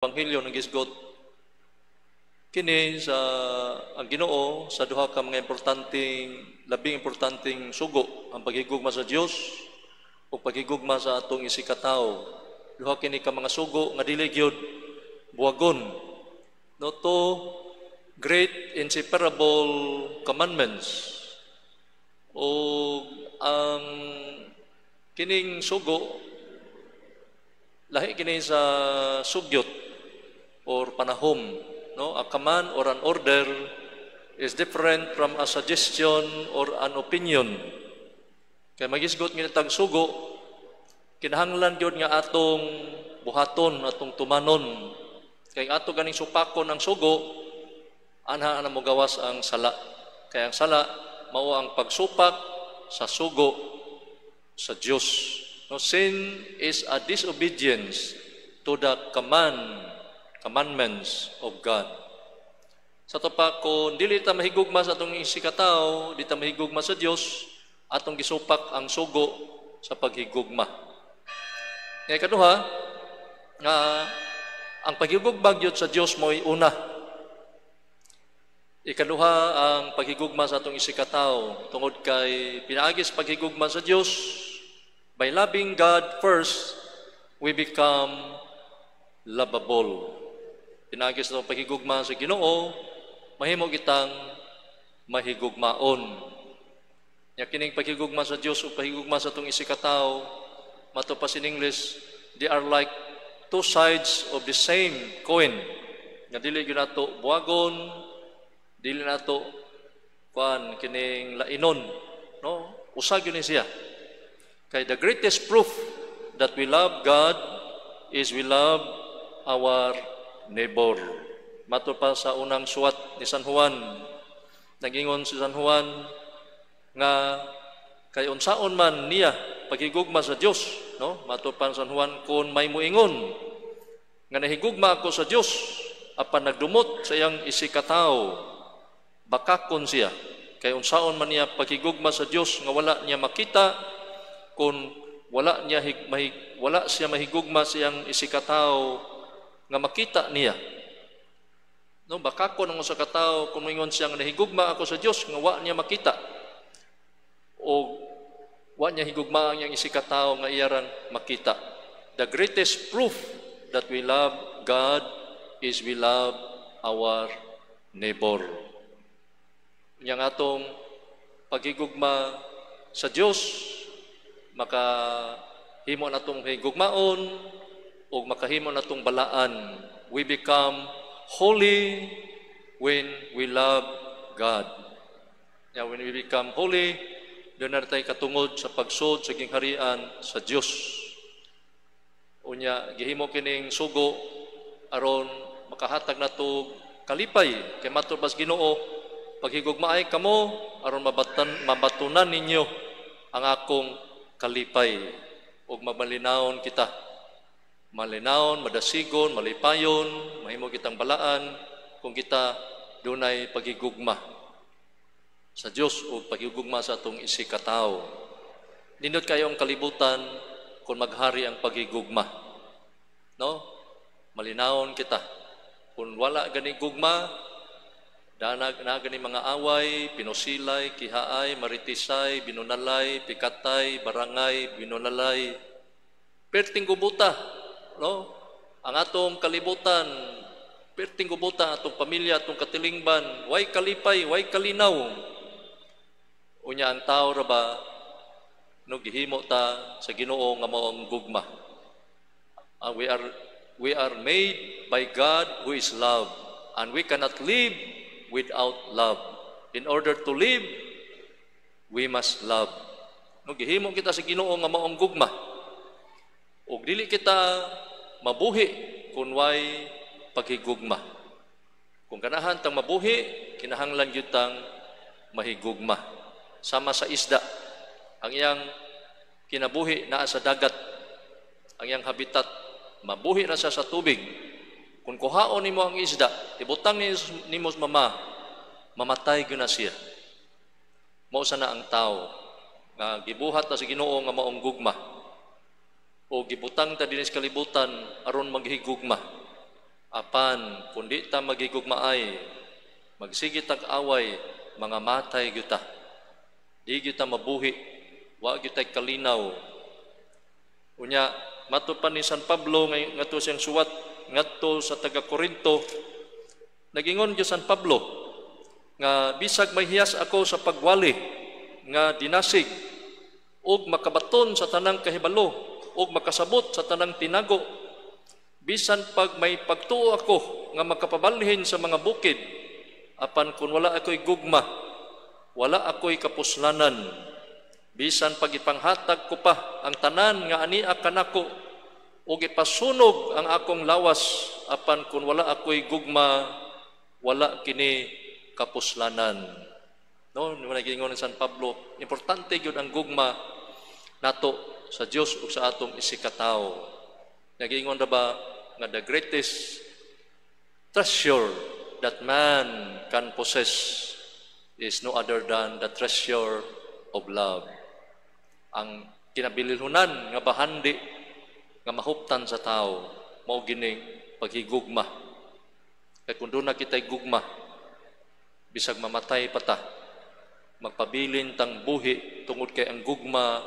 Ebanghelyo ng gisgot kini sa ang Ginoo sa duha ka mga labing importanteng sugo, ang paghigugma sa Dios o paghigugma sa atong isikatawo. Duha kini ka mga sugo nga dili gyud buwagon. No, to great inseparable commandments. O ang kining sugo lahi kini sa sugyot or panahom, no? A command or an order is different from a suggestion or an opinion. Kaya magisgot nga tag sugo, kinahanglan gyud nga atong buhaton, atong tumanon. Kay ato ganing supakon ang sugo, anha mo gawas ang sala. Kaya ang sala mao ang pagsupak sa sugo sa Dios. No, sin is a disobedience to the commandments of God. Sa to pa, kung dili ta mahigugma sa atong isikataw, di ta mahigugma sa Dios, atong gisupak ang sugo sa paghigugma. Kaya kaduha, nga ang paghigugma gyud sa Dios mo'y una. Ikaduha, ang paghigugma sa atong isikataw tungod kay pinaagis paghigugma sa Dios. By loving God first, we become lovable. Pinagis na paghigugma sa Ginoo, mahimo kitang mahigugmaon. Ya kining paghigugma sa Dios o paghigugma sa atong isikataw, matupas in English, they are like two sides of the same coin. Nga dili gyud nato buwagon, dili nato kuan kining lainon, no? Usa gyud ni siya. Kay the greatest proof that we love God is we love our neighbor. Mato pa sa unang suwat ni San Juan, nagingon si San Juan nga kay unsaon man niya paghigugma sa Dios, no? Mato pa San Juan, kun may muingon nga nahigugma ako sa Dios apan nagdumot sa iyang isikataw, bakakon siya. Kay unsaon man niya paghigugma sa Dios nga wala niya makita, kung wala siya mahigugma siyang isikataw nga makita niya. No, baka ko nang sa kataw kung ingon siyang nahigugma ako sa Dios nga wa niya makita. O wa niya higugma ang iyang isikataw nga iyarang makita. The greatest proof that we love God is we love our neighbor. Yang atong paghigugma sa Dios makahimo natong higugmaon o makahimo natong balaan. We become holy when we love God. Yeah, when we become holy, doon na tayo katungod sa pagsud sa gingharian sa Dios. Unya gihimo kining sugo aron makahatag nato kalipay kay matur bas Ginoo, paghigugmaay kamo aron mabatunan ninyo ang akong kalipay ug mabalinawon kita. Malinawon, madasigon, malipayon, mahimo kitang balaan kung kita dunay paghigugma sa Dios o paghigugma sa atong isikataw. Nindot kayo ang kalibutan kung maghari ang paghigugma. No? Malinawon kita. Kung wala gani gugma, na gani mga away, pinusilay, kihaay, maritisay, binunalay, pikatay, barangay, binunalay, perting gubuta, no? Ang atong kalibutan, perting gubuta, atong pamilya, atong katilingban, way kalipay, way kalinaw. Unya ang tao ra ba, no, gihimo ta sa Ginoo nga mao ang gugma. We are made by God who is love, and we cannot live without love. In order to live, we must love. No, gihimo kita sa Ginoo nga maong gugma. Ug dili kita mabuhi kun way paghigugma. Kung ganahan tang mabuhi, kinahanglan gyud tang mahigugma. Sama sa isda, ang iyang kinabuhi naa sa dagat, ang iyang habitat mabuhi na siya sa tubig. Kung kuhaon nimo ang isda, ibutang nimo sa mamatay gyud na siya. Mao sana ang tao nga gibuhat ta sa Ginoo nga maong gugma. O gibutang ta dinhi sa kalibutan aron maghigugma. Apan kundi ta magigugmaay, magsigit tag away, mga matay gyud ta. Di gyud ta mabuhi, wa gyud ta kalinaw. Unya matud pa ni San Pablo ngadto siyang suwat ngadto sa taga Corinto, nagingon gyud San Pablo nga bisag mahiyas ako sa pagwali nga dinasig ug makabaton sa tanang kahibalo ug makasabot sa tanang tinago, bisan pag may pagtuo ako nga makapabalhin sa mga bukid, apan kun wala ako'y gugma, wala ako'y kapuslanan, bisan pag ipanghatag ko pa ang tanan nga ania kanako ug ipasunog ang akong lawas, apan kun wala ako'y gugma, wala kini kapuslanan. No, nagingon ni San Pablo, importante gyud ang gugma nato sa Dios ug sa atong isikatawo. Nagingon ra ba nga the greatest treasure that man can possess is no other than the treasure of love. Ang kinabililhunan nga bahandi nga mahuptan sa tao mao gining paghigugma. Kay kun doon na kita'y gugma, bisag mamatay pa ta, magpabilin tang buhi tungod kay ang gugma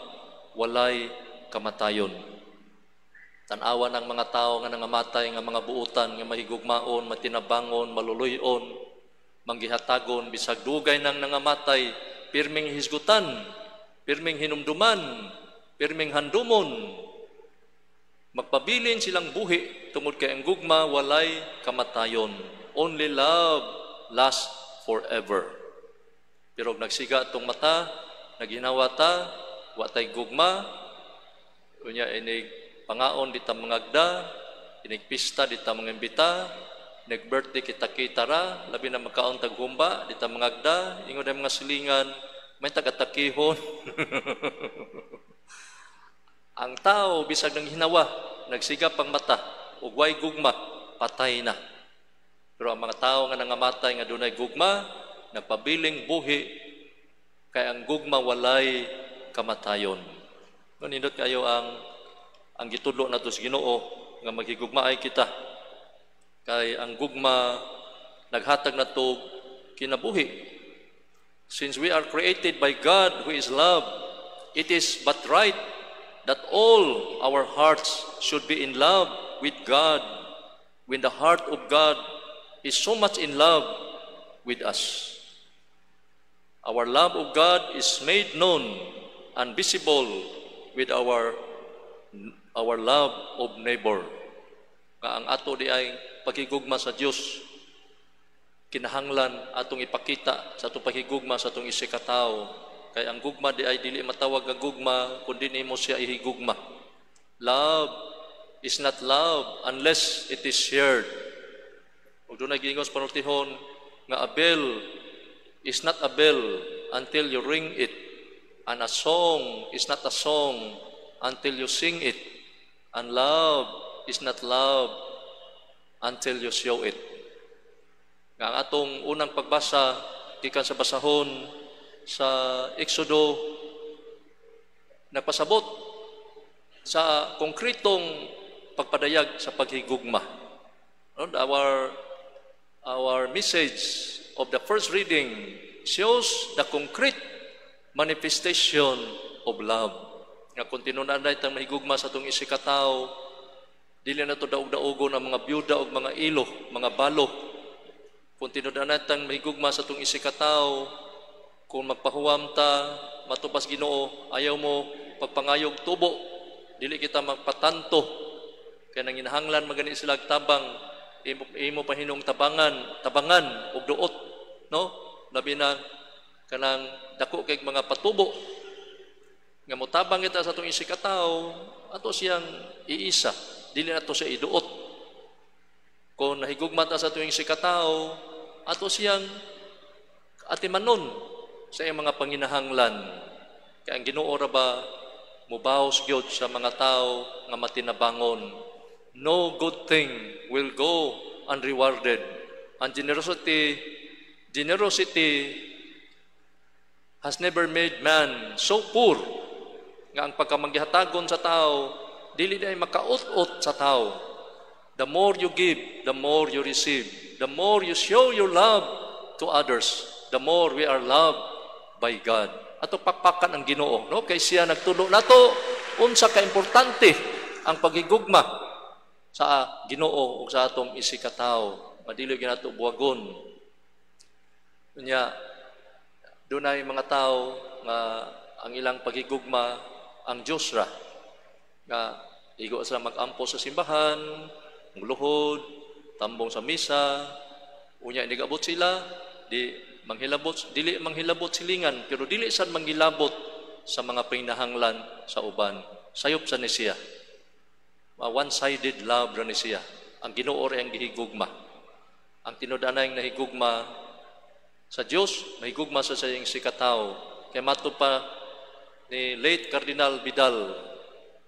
walay kamatayon. Tanawa ng mga tao nga nangamatay nga mga buutan nga mahigugmaon, matinabangon, maluluyon, manggihatagon, bisag dugay nang nangamatay, pirming hisgutan, pirming hinumduman, pirming handumon. Magpabilin silang buhi tungod kay ang gugma walay kamatayon. Only love lasts forever. Pero nagsiga itong mata, naghinawa ta, watay gugma, unya inig pangaon di ta mangagda, inig pista di ta mangimbita, nag-birthday kita-kita ra, labi na magkaon taghumba, di ta mangagda, ingon ang mga silingan, may tagatakihon. Ang tao, bisag ng hinawa, nagsiga pang mata, ugway gugma, patay na. Pero ang mga tao nga nangamatay nga dunay gugma, nagpabiling buhi, kay ang gugma walay kamatayon. Nindot kayo ang gitudlo nato sa Ginoo nga maghigugmaay kita. Kay ang gugma naghatag nato kinabuhi. Since we are created by God who is love, it is but right that all our hearts should be in love with God when the heart of God is so much in love with us. Our love of God is made known and visible with our love of neighbor. Nga ang ato di ay pagigugma sa Dios, kinahanglan atong ipakita sa atong pagigugma sa atong isikatawo. Kay ang gugma di ay dili matawag nga gugma kundi nimo siya ihigugma. Love is not love unless it is shared. Ug dunay gingos panultihon nga a bell is not a bell until you ring it, and a song is not a song until you sing it, and love is not love until you show it. Nga ang atong unang pagbasa gikan sa basahon sa Exodo nagpasabot sa konkretong pagpadayag sa paghigugma. Our message of the first reading shows the concrete manifestation of love. Nga kung tinunan na itang mahigugma sa itong isikataw, dili na ito daog-daogon ang mga byuda o mga ilo, mga balo. Kung tinunan na itang mahigugma sa itong isikataw, kung magpahuwam ta, matupas Ginoo, ayaw mo pagpangayog tubo, dili kita magpatanto, kaya nang inahanglan magani sila tabang, imo pahinong tabangan og duot, no? Labi na kanang dako kay mga patubo nga motabang kita sa atong isikataw, ato siyang iisa, dili nato siya iduot. Kung nahigugma ta sa atong isikataw, ato siyang atimanon sa iyang mga panginahanglan. Kaya ang Ginoo ra ba mubaos gyud sa mga tao nga matinabangon. No good thing will go unrewarded. And generosity has never made man so poor nga ang pagkamanggihatagon sa tao dili ay makaut-ot sa tao. The more you give, the more you receive. The more you show your love to others, the more we are loved by God. Ato pakpakan ang Ginoo, no? Kay siya nagtulo nato unsa ka importante ang paghigugma sa Ginoo ug sa atong isikatawo. Madili ginato buwagon. Unya dunay mga tao nga ang ilang paghigugma ang Dios ra. Nga igo sila mag-ampo sa simbahan, luhod, tambong sa misa, unya nigabot sila, dili manghilabot silingan, pero dili sad manghilabot sa mga pinahanglan sa uban. Sayop sa ni siya. One-sided love ra ni siya. Ang Ginoo ray ang gihigugma. Ang tinud-anay nahigugma sa Dios, nahigugma sa sayang sikataw. Kay matud pa ni late Cardinal Vidal,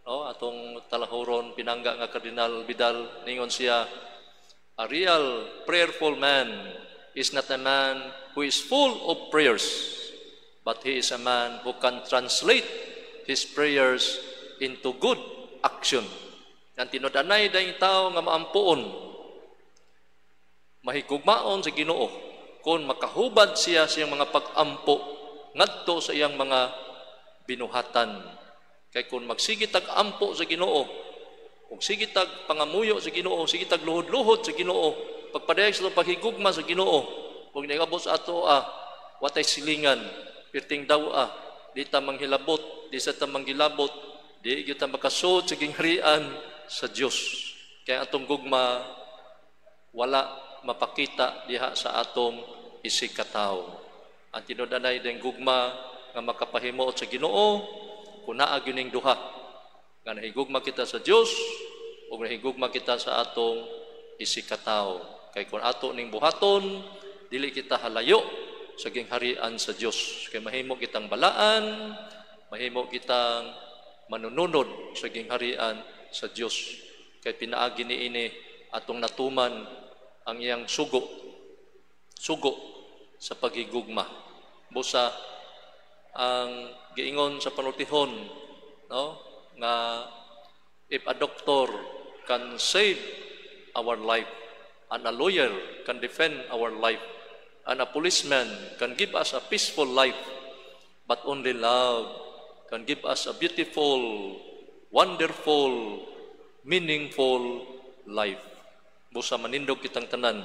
no, atong talahuron pinangga nga Cardinal Vidal, ningon siya, a real prayerful man is not a man who is full of prayers, but he is a man who can translate his prayers into good action. Ang tinud-anay dayong tao nga maampuon, mahigugmaon sa Ginoo, kung makahubad siya sa iyang mga pag-ampo ngadto sa iyang mga binuhatan. Kay kung magsigit tag ampo sa Ginoo, ug sige tag pangamuyo sa Ginoo, sige tag luhod-luhod sa Ginoo, pagpadayag sa paghigugma sa Ginoo, ug nagabot sa ato watay silingan, pirting daw di ta manghilabot, di sa ta manghilabot, di gyud ta makasud sa gingharian sa Dios. Kaya atong gugma wala mapakita diha sa atong isikataw. Ang tinud-anay ding gugma nga makapahimo sa Ginoo kun naa gyud duha nga nahigugma kita sa Dios ug nahigugma kita sa atong isikataw. Kay kun ato ning buhaton, dili kita halayo sa gingharian sa Dios. Kay mahimo kitang balaan, mahimo kitang manununod sa gingharian sa Dios. Kay pinaagi niini atong natuman ang iyang sugo sa paghigugma. Busa ang giingon sa panultihon, no, nga if a doctor can save our life, and a lawyer can defend our life, and a policeman can give us a peaceful life, but only love can give us a beautiful, wonderful, meaningful life. Busa manindog kitang tanan